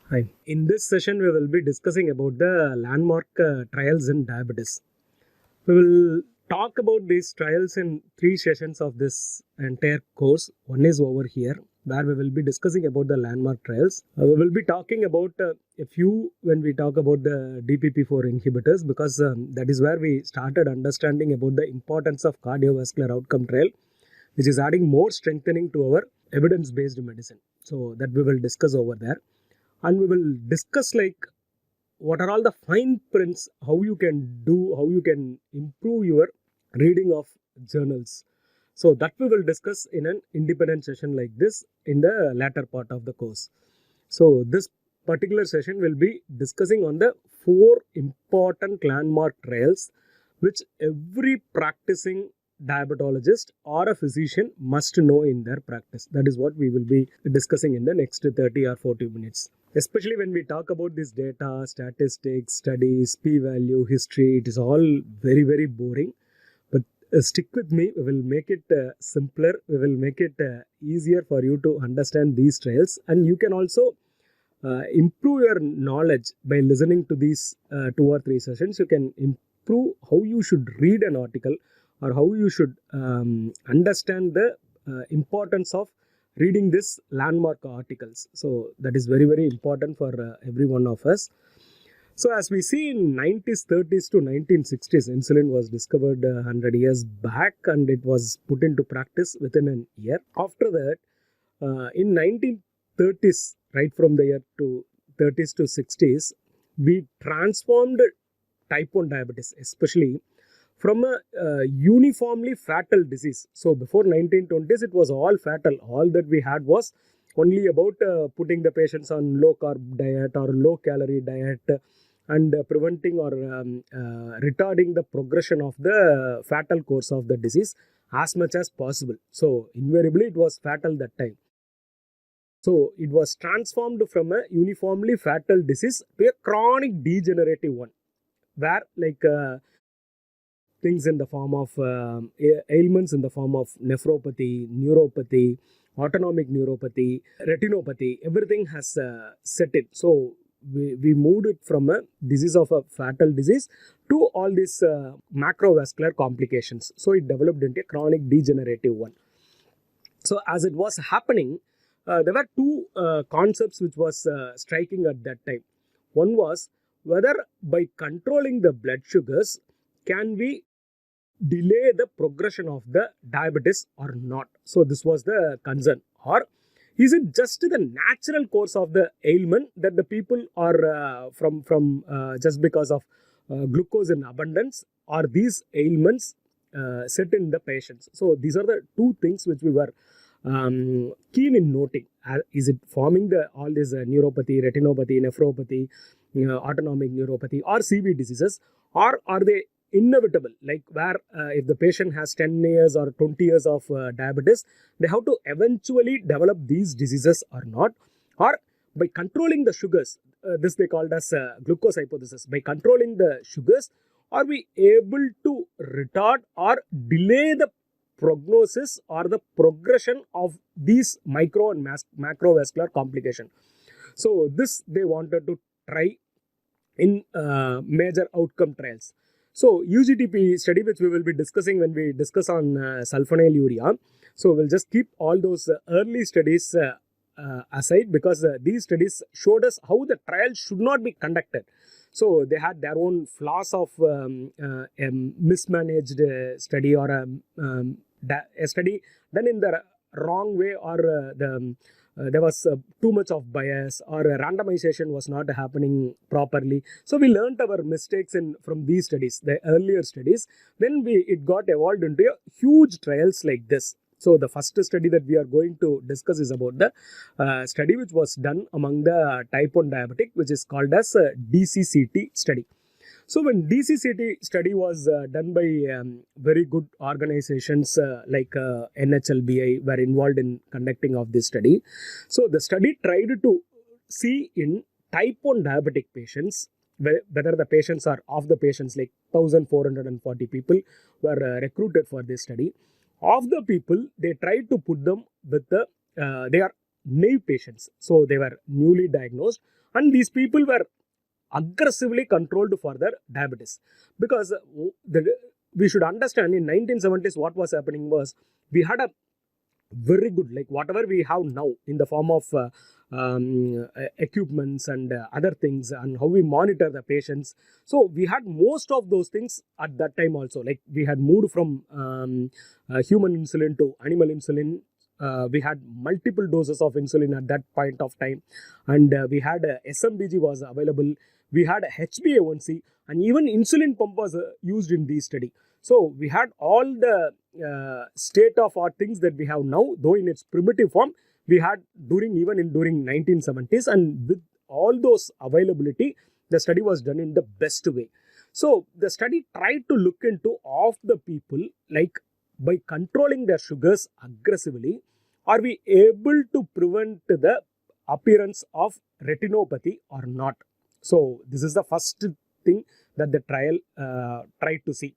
Hi. In this session, we will be discussing about the landmark trials in diabetes. We will talk about these trials in 3 sessions of this entire course. One is over here, where we will be discussing about the landmark trials. We will be talking about a few when we talk about the DPP4 inhibitors, because that is where we started understanding about the importance of cardiovascular outcome trial, which is adding more strengthening to our evidence-based medicine. So that we will discuss over there, and we will discuss like what are all the fine prints, how you can improve your reading of journals. So that we will discuss in an independent session like this in the latter part of the course. So this particular session will be discussing on the 4 important landmark trials which every practicing diabetologist or a physician must know in their practice. That is what we will be discussing in the next 30 or 40 minutes. Especially when we talk about this data, statistics, studies, p-value, history, it is all very, very boring. But stick with me, we will make it simpler, we will make it easier for you to understand these trials, and you can also improve your knowledge by listening to these 2 or 3 sessions. You can improve how you should read an article, or how you should understand the importance of reading this landmark articles. So that is very, very important for every one of us. So as we see in 90s, 30s to 1960s, insulin was discovered 100 years back, and it was put into practice within a year. After that, in 1930s, right from the year to 30s to 60s, we transformed type 1 diabetes, especially from a uniformly fatal disease. So before 1920s, it was all fatal. All that we had was only about putting the patients on low carb diet or low calorie diet, and preventing or retarding the progression of the fatal course of the disease as much as possible. So invariably it was fatal that time. So it was transformed from a uniformly fatal disease to a chronic degenerative one, where like things in the form of ailments in the form of nephropathy, neuropathy, autonomic neuropathy, retinopathy, everything has set in. So we moved it from a disease of a fatal disease to all these macrovascular complications. So it developed into a chronic degenerative one. So as it was happening, there were two concepts which was striking at that time. One was whether by controlling the blood sugars, can we delay the progression of the diabetes or not. So this was the concern. Or is it just the natural course of the ailment that the people are from just because of glucose in abundance, or these ailments set in the patients? So these are the two things which we were keen in noting. Is it forming the all this neuropathy, retinopathy, nephropathy, autonomic neuropathy, or CV diseases, or are they inevitable, like where if the patient has 10 years or 20 years of diabetes, they have to eventually develop these diseases or not? Or by controlling the sugars, this they called as glucose hypothesis, by controlling the sugars, are we able to retard or delay the prognosis or the progression of these micro and macrovascular complication? So this they wanted to try in major outcome trials. So UGTP study, which we will be discussing when we discuss on sulfonylurea. So we'll just keep all those early studies aside, because these studies showed us how the trial should not be conducted. So they had their own flaws of a mismanaged study, or a study done in the wrong way, or there was too much of bias, or randomization was not happening properly. So we learned our mistakes from these studies, the earlier studies. Then it got evolved into a huge trials like this. So the first study that we are going to discuss is about the study which was done among the type 1 diabetic, which is called as DCCT study. So when DCCT study was done by very good organizations like NHLBI were involved in conducting of this study. So the study tried to see in type 1 diabetic patients, whether the patients are of the patients, like 1440 people were recruited for this study. Of the people, they tried to put them with the they are naive patients. So they were newly diagnosed, and these people were aggressively controlled for their diabetes, because we should understand in 1970s what was happening was we had a very good, like whatever we have now in the form of equipments and other things, and how we monitor the patients. So we had most of those things at that time also. Like we had moved from human insulin to animal insulin. We had multiple doses of insulin at that point of time, and we had SMBG was available. We had HbA1c, and even insulin pump was used in this study. So we had all the state of art things that we have now, though in its primitive form, we had during 1970s, and with all those availability, the study was done in the best way. So the study tried to look into of the people, like by controlling their sugars aggressively, are we able to prevent the appearance of retinopathy or not? So this is the first thing that the trial tried to see.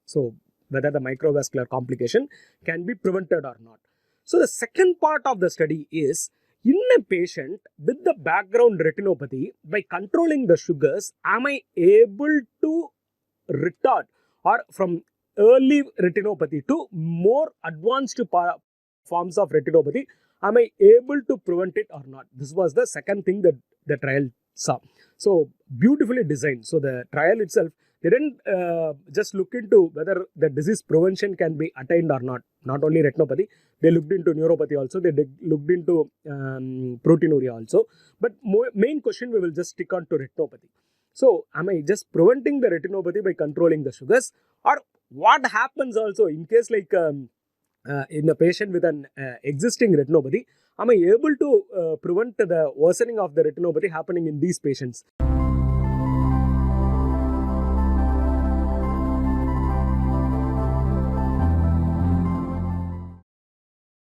So whether the microvascular complication can be prevented or not. So the second part of the study is, in a patient with the background retinopathy, by controlling the sugars, am I able to retard, or from early retinopathy to more advanced forms of retinopathy, am I able to prevent it or not? This was the second thing that the trial saw. So beautifully designed. So the trial itself, they didn't just look into whether the disease prevention can be attained or not. Not only retinopathy, they looked into neuropathy also. They looked into proteinuria also. But main question, we will just stick on to retinopathy. So am I just preventing the retinopathy by controlling the sugars, or what happens also in case like in a patient with an existing retinopathy, am I able to prevent the worsening of the retinopathy happening in these patients?